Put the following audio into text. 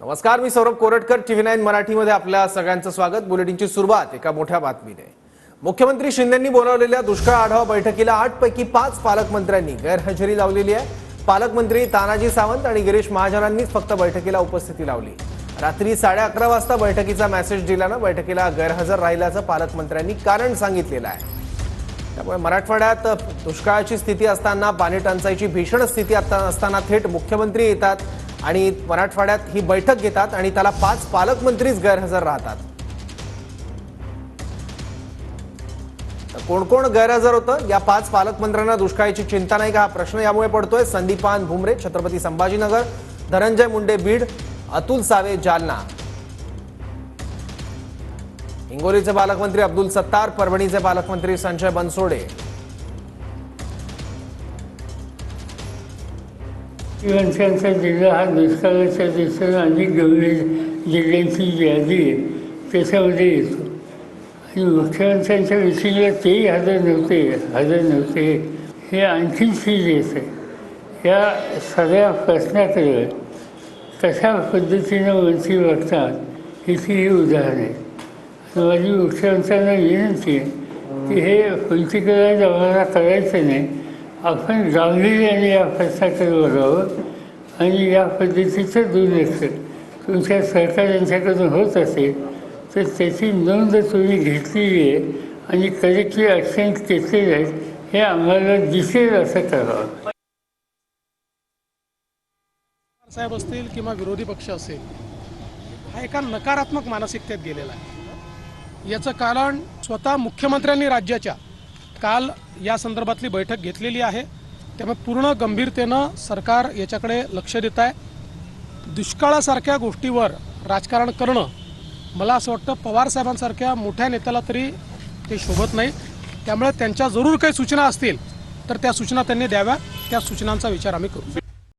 नमस्कार, मी सौरभ कोरटकर, TV9 मराठीमध्ये आपल्या सगळ्यांचं स्वागत। बुलेटिनची सुरुवात एका मोठ्या बातमीने। मुख्यमंत्री शिंदेंनी बोलावलेल्या दुष्काळ आढावा बैठकीला 8 पैकी 5 पालकमंत्र्यांनी गैरहजेरी लावलेली आहे। पालकमंत्री तानाजी सावंत आणि गिरीश महाजनांनी फक्त बैठकीला उपस्थिती लावली। रात्री 11:30 वाजता बैठकीचा मेसेज दिल्यानं बैठकीला गैरहजर राहिल्याचं पालकमंत्र्यांनी कारण सांगितलेलं आहे। त्यामुळे मराठवाड्यात दुष्काळाची स्थिती असताना, पाणी टंचाईची भीषण स्थिती असताना थेट मुख्यमंत्री येतात आणि मराठवाड्यात ही बैठक घेतात आणि त्याला 5 पालकमंत्रीच गैरहजर राहतात। कोण कोण गैरहजर होतं? या 5 पालकमंत्र्यांना दुष्काळाची चिंता नाही का, हा प्रश्न यामुळे पडतोय। संदीपान भुमरे छत्रपती संभाजीनगर, धनंजय मुंडे बीड, अतुल सावे जालना, हिंगोलीचे पालकमंत्री अब्दुल सत्तार, परभणीचे पालकमंत्री संजय बनसोडे। आमचा जिल्हा हा दुष्काळाच्या दिशेने अनेक गंभीर जिल्ह्यांची यादी आहे त्याच्यामध्ये येतो आणि मुख्यमंत्र्यांच्या विषयीला तेही हजर नव्हते हे आणखी सिरियस आहे। या सगळ्या प्रश्नाकडे कशा पद्धतीनं मंत्री वागतात ह्याची ही उदाहरण आहे। माझी मुख्यमंत्र्यांना विनंती आहे की हे पंचकरण आम्हाला करायचं नाही, आपण गांभीर्याने या प्रश्नाकडे बघावं आणि या पद्धतीचं दुर्लक्ष तुमच्या सरकारच्याकडून होत असेल तर त्याची नोंद तुम्ही घेतलेली आहे आणि करेक्टली ॲक्शन घेतलेले आहेत हे आम्हाला दिसेल असं करावं। साहेब असतील किंवा विरोधी पक्ष असेल, हा एका नकारात्मक मानसिकतेत गेलेला आहे। याचं कारण स्वतः मुख्यमंत्र्यांनी राज्याच्या काल या संदर्भातली बैठक घेतलेली आहे। त्यामुळे पूर्ण गंभीरतेनं सरकार याच्याकडे लक्ष देत आहे। दुष्काळासारख्या गोष्टीवर राजकारण करणं मला असं वाटतं पवार साहेबांसारख्या मोठ्या नेत्याला तरी ते शोभत नाही। त्यामुळे त्यांच्या जरूर काही सूचना असतील तर त्या सूचना त्यांनी द्याव्या, त्या सूचनांचा विचार आम्ही करू।